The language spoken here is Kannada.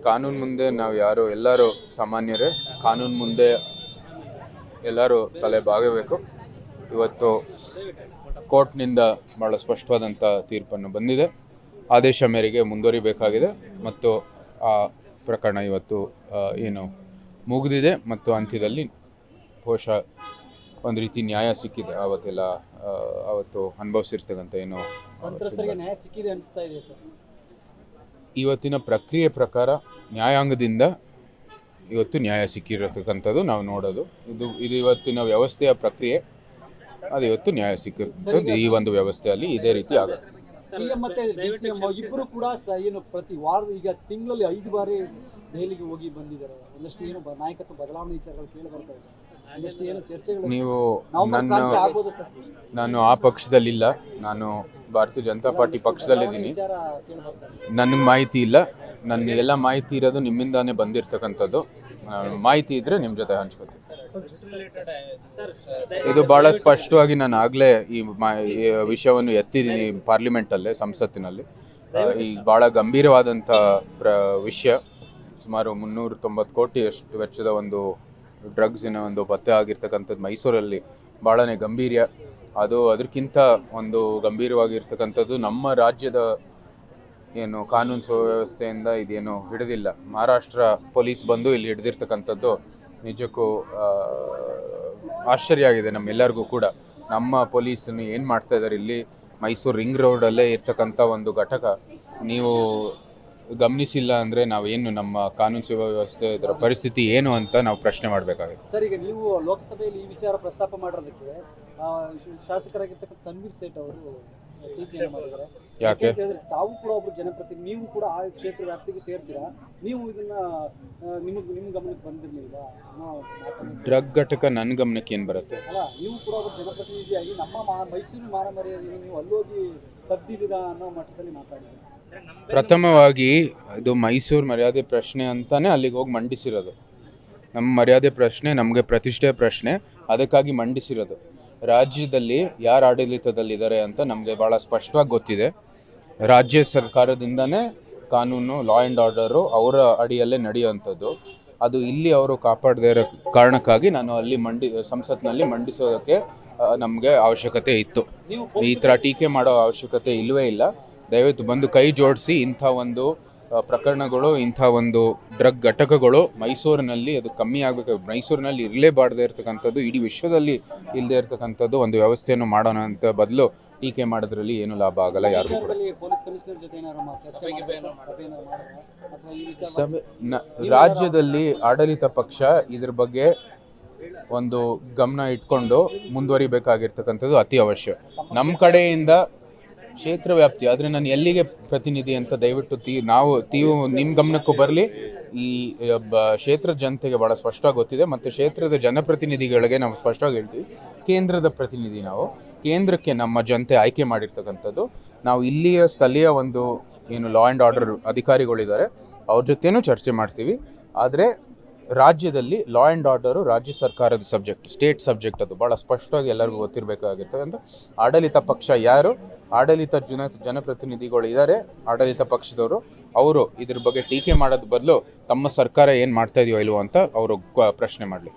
ಕಾನೂನು ಮುಂದೆ ನಾವು ಯಾರು ಎಲ್ಲರೂ ಸಾಮಾನ್ಯರೇ. ಕಾನೂನು ಮುಂದೆ ಎಲ್ಲರೂ ತಲೆ ಬಾಗಬೇಕು. ಇವತ್ತು ಕೋರ್ಟ್ನಿಂದ ಭಾಳ ಸ್ಪಷ್ಟವಾದಂಥ ತೀರ್ಪನ್ನು ಬಂದಿದೆ. ಆದೇಶ ಮೇರೆಗೆ ಮುಂದುವರಿಬೇಕಾಗಿದೆ ಮತ್ತು ಆ ಪ್ರಕರಣ ಇವತ್ತು ಏನು ಮುಗಿದಿದೆ ಮತ್ತು ಅಂತ್ಯದಲ್ಲಿ ಬಹುಶಃ ಒಂದು ರೀತಿ ನ್ಯಾಯ ಸಿಕ್ಕಿದೆ. ಅವತ್ತು ಅನುಭವಿಸಿರ್ತಕ್ಕಂಥ ಏನು ಸಂತ್ರಸ್ತರಿಗೆ ನ್ಯಾಯ ಸಿಕ್ಕಿದೆ ಅನಿಸ್ತಾ ಇದೆ ಸರ್. ಇವತ್ತಿನ ಪ್ರಕ್ರಿಯೆ ಪ್ರಕಾರ ನ್ಯಾಯಾಂಗದಿಂದ ಇವತ್ತು ನ್ಯಾಯ ಸಿಕ್ಕಿರತಕ್ಕಂಥದ್ದು ನಾವು ನೋಡೋದು. ಇದು ಇವತ್ತಿನ ವ್ಯವಸ್ಥೆಯ ಪ್ರಕ್ರಿಯೆ. ಅದು ಇವತ್ತು ನ್ಯಾಯ ಸಿಕ್ಕಿರ್ತದ್ದು ಈ ಒಂದು ವ್ಯವಸ್ಥೆಯಲ್ಲಿ ಇದೇ ರೀತಿ ಆಗುತ್ತೆ. ಸಿಎಂ ಮತ್ತೆ ಡಿಸಿಎಂ ಇಬ್ಬರು ಕೂಡ ಏನು ಪ್ರತಿ ವಾರ ಈಗ ತಿಂಗಳಲ್ಲಿ 5 ಬಾರಿ ದೆಹಲಿಗೆ ಹೋಗಿ ಬಂದಿದ್ದಾರೆ. ಒಂದಷ್ಟು ಏನು ನಾಯಕತ್ವ ಬದಲಾವಣೆ ವಿಚಾರಗಳು ಕೇಳಿ ಬರ್ತಾ ಇದೆ. ಒಂದಷ್ಟು ಏನು ಚರ್ಚೆಗಳು ನೀವು ನಾನು ಆ ಪಕ್ಷದಲ್ಲಿಲ್ಲ. ನಾನು ಭಾರತೀಯ ಜನತಾ ಪಾರ್ಟಿ ಪಕ್ಷದಲ್ಲಿದ್ದೀನಿ. ನನಗೆ ಮಾಹಿತಿ ಇಲ್ಲ. ಎಲ್ಲ ಮಾಹಿತಿ ಇರೋದು ನಿಮ್ಮಿಂದಾನೇ ಬಂದಿರತಕ್ಕಂಥದ್ದು. ಮಾಹಿತಿ ಇದ್ರೆ ನಿಮ್ಮ ಜೊತೆ ಹಂಚ್ಕೋತೀನಿ. ಇದು ಬಹಳ ಸ್ಪಷ್ಟವಾಗಿ ನಾನು ಆಗಲೇ ಈ ವಿಷಯವನ್ನು ಎತ್ತಿದ್ದೀನಿ ಪಾರ್ಲಿಮೆಂಟಲ್ಲೇ, ಸಂಸತ್ತಿನಲ್ಲಿ. ಈ ಬಹಳ ಗಂಭೀರವಾದಂಥ ವಿಷಯ. ಸುಮಾರು 390 ಕೋಟಿಯಷ್ಟು ವೆಚ್ಚದ ಒಂದು ಡ್ರಗ್ಸಿನ ಒಂದು ಪತ್ತೆ ಆಗಿರ್ತಕ್ಕಂಥದ್ದು ಮೈಸೂರಲ್ಲಿ ಭಾಳನೇ ಗಂಭೀರ. ಅದಕ್ಕಿಂತ ಒಂದು ಗಂಭೀರವಾಗಿರ್ತಕ್ಕಂಥದ್ದು ನಮ್ಮ ರಾಜ್ಯದ ಏನು ಕಾನೂನು ಸುವ್ಯವಸ್ಥೆಯಿಂದ ಇದೇನು ಹಿಡಿದಿಲ್ಲ. ಮಹಾರಾಷ್ಟ್ರ ಪೊಲೀಸ್ ಬಂದು ಇಲ್ಲಿ ಹಿಡಿದಿರ್ತಕ್ಕಂಥದ್ದು ನಿಜಕ್ಕೂ ಆಶ್ಚರ್ಯ ಆಗಿದೆ ನಮ್ಮೆಲ್ಲರಿಗೂ ಕೂಡ. ನಮ್ಮ ಪೊಲೀಸನ್ನು ಏನು ಮಾಡ್ತಾ ಇದ್ದಾರೆ ಇಲ್ಲಿ ಮೈಸೂರು ರಿಂಗ್ ರೋಡಲ್ಲೇ ಇರ್ತಕ್ಕಂಥ ಒಂದು ಘಟಕ ನೀವು ಗಮನಿಸಿಲ್ಲ ಅಂದರೆ ನಾವೇನು ನಮ್ಮ ಕಾನೂನು ಸುವ್ಯವಸ್ಥೆ ಇದರ ಪರಿಸ್ಥಿತಿ ಏನು ಅಂತ ನಾವು ಪ್ರಶ್ನೆ ಮಾಡಬೇಕಾಗುತ್ತೆ. ಸರ್, ಈಗ ನೀವು ಲೋಕಸಭೆಯಲ್ಲಿ ಈ ವಿಚಾರ ಪ್ರಸ್ತಾಪ ಮಾಡಿರೋದಕ್ಕೆ ಶಾಸಕರಾಗಿರ್ತಕ್ಕಂಥ ತನ್ವೀರ್ ಸೇಠ್ ಅವರು ಟೀಕೆಯನ್ನು ಮಾಡಿದ್ದಾರೆ. ಯಾಕೆ? ತಾವು ಕೂಡ ಒಬ್ಬರು ಜನಪ್ರತಿನಿಧಿ, ನೀವು ಕೂಡ ಆ ಕ್ಷೇತ್ರ ವ್ಯಾಪ್ತಿಗೂ ಸೇರ್ತೀರಾ. ನೀವು ಇದನ್ನ ನಿಮ್ಮ ಗಮನಕ್ಕೆ ಬಂದಿರಲಿಲ್ವಾ? ಡ್ರಗ್ ಘಟಕ ನನ್ನ ಗಮನಕ್ಕೆ ಏನು ಬರುತ್ತೆ? ಅಲ್ಲ, ನೀವು ಕೂಡ ಒಬ್ಬರು ಜನಪ್ರತಿನಿಧಿಯಾಗಿ ನಮ್ಮ ಮೈಸೂರು ಮಾನಮರ್ಯಾದೆ ನೀವು ಅಲ್ಲೋಗಿ ತಗ್ದಿದ್ದೀರಾ ಅನ್ನೋ ಮಟ್ಟದಲ್ಲಿ ಮಾತಾಡಿದ್ದೀರಾ. ಪ್ರಥಮವಾಗಿ ಇದು ಮೈಸೂರು ಮರ್ಯಾದೆ ಪ್ರಶ್ನೆ ಅಂತಾನೆ ಅಲ್ಲಿಗೆ ಹೋಗಿ ಮಂಡಿಸಿರೋದು. ನಮ್ಮ ಮರ್ಯಾದೆ ಪ್ರಶ್ನೆ, ನಮಗೆ ಪ್ರತಿಷ್ಠೆ ಪ್ರಶ್ನೆ, ಅದಕ್ಕಾಗಿ ಮಂಡಿಸಿರೋದು. ರಾಜ್ಯದಲ್ಲಿ ಯಾರು ಆಡಳಿತದಲ್ಲಿದ್ದಾರೆ ಅಂತ ನಮಗೆ ಭಾಳ ಸ್ಪಷ್ಟವಾಗಿ ಗೊತ್ತಿದೆ. ರಾಜ್ಯ ಸರ್ಕಾರದಿಂದನೇ ಕಾನೂನು, ಲಾ ಆ್ಯಂಡ್ ಆರ್ಡರು ಅವರ ಅಡಿಯಲ್ಲೇ ನಡೆಯುವಂಥದ್ದು. ಅದು ಇಲ್ಲಿ ಅವರು ಕಾಪಾಡದೇ ಇರೋ ಕಾರಣಕ್ಕಾಗಿ ನಾನು ಅಲ್ಲಿ ಸಂಸತ್ನಲ್ಲಿ ಮಂಡಿಸೋದಕ್ಕೆ ನಮಗೆ ಅವಶ್ಯಕತೆ ಇತ್ತು. ಈ ಥರ ಟೀಕೆ ಮಾಡೋ ಅವಶ್ಯಕತೆ ಇಲ್ಲವೇ ಇಲ್ಲ. ದಯವಿಟ್ಟು ಬಂದು ಕೈ ಜೋಡಿಸಿ ಇಂಥ ಒಂದು ಪ್ರಕರಣಗಳು, ಇಂಥ ಒಂದು ಡ್ರಗ್ ಘಟಕಗಳು ಮೈಸೂರಿನಲ್ಲಿ ಅದು ಕಮ್ಮಿ ಆಗಬೇಕು. ಮೈಸೂರಿನಲ್ಲಿ ಇರಲೇಬಾರ್ದೇ ಇರ್ತಕ್ಕಂಥದ್ದು, ಇಡೀ ವಿಶ್ವದಲ್ಲಿ ಇಲ್ಲದೆ ಇರ್ತಕ್ಕಂಥದ್ದು ಒಂದು ವ್ಯವಸ್ಥೆಯನ್ನು ಮಾಡೋಣ ಅಂತ ಬದಲು ಟೀಕೆ ಮಾಡೋದ್ರಲ್ಲಿ ಏನು ಲಾಭ ಆಗಲ್ಲ ಯಾರಿಗೂ ಕೂಡ. ರಾಜ್ಯದಲ್ಲಿ ಆಡಳಿತ ಪಕ್ಷ ಇದ್ರ ಬಗ್ಗೆ ಒಂದು ಗಮನ ಇಟ್ಕೊಂಡು ಮುಂದುವರಿಬೇಕಾಗಿರ್ತಕ್ಕಂಥದ್ದು ಅತಿ ಅವಶ್ಯ. ನಮ್ಮ ಕಡೆಯಿಂದ ಕ್ಷೇತ್ರ ವ್ಯಾಪ್ತಿ ಆದರೆ ನಾನು ಎಲ್ಲಿಗೆ ಪ್ರತಿನಿಧಿ ಅಂತ ದಯವಿಟ್ಟು ನಿಮ್ಮ ಗಮನಕ್ಕೂ ಬರಲಿ. ಈ ಕ್ಷೇತ್ರದ ಜನತೆಗೆ ಭಾಳ ಸ್ಪಷ್ಟವಾಗಿ ಗೊತ್ತಿದೆ ಮತ್ತು ಕ್ಷೇತ್ರದ ಜನಪ್ರತಿನಿಧಿಗಳಿಗೆ ನಾವು ಸ್ಪಷ್ಟವಾಗಿ ಹೇಳ್ತೀವಿ, ಕೇಂದ್ರದ ಪ್ರತಿನಿಧಿ ನಾವು. ಕೇಂದ್ರಕ್ಕೆ ನಮ್ಮ ಜನತೆ ಆಯ್ಕೆ ಮಾಡಿರ್ತಕ್ಕಂಥದ್ದು. ನಾವು ಇಲ್ಲಿಯ ಸ್ಥಳೀಯ ಒಂದು ಏನು ಲಾ ಆ್ಯಂಡ್ ಆರ್ಡರ್ ಅಧಿಕಾರಿಗಳಿದ್ದಾರೆ ಅವ್ರ ಜೊತೆನೂ ಚರ್ಚೆ ಮಾಡ್ತೀವಿ. ಆದರೆ ರಾಜ್ಯದಲ್ಲಿ ಲಾ ಆ್ಯಂಡ್ ಆರ್ಡರು ರಾಜ್ಯ ಸರ್ಕಾರದ ಸಬ್ಜೆಕ್ಟ್, ಸ್ಟೇಟ್ ಸಬ್ಜೆಕ್ಟ್. ಅದು ಭಾಳ ಸ್ಪಷ್ಟವಾಗಿ ಎಲ್ಲರಿಗೂ ಗೊತ್ತಿರಬೇಕಾಗಿರ್ತದೆ ಅಂತ. ಆಡಳಿತ ಪಕ್ಷ ಯಾರು, ಆಡಳಿತ ಜನಪ್ರತಿನಿಧಿಗಳು ಇದ್ದಾರೆ, ಆಡಳಿತ ಪಕ್ಷದವರು, ಅವರು ಇದ್ರ ಬಗ್ಗೆ ಟೀಕೆ ಮಾಡೋದು ಬದಲು ತಮ್ಮ ಸರ್ಕಾರ ಏನು ಮಾಡ್ತಾ ಇದೆಯೋ ಇಲ್ವೋ ಅಂತ ಅವರು ಪ್ರಶ್ನೆ ಮಾಡಲಿ.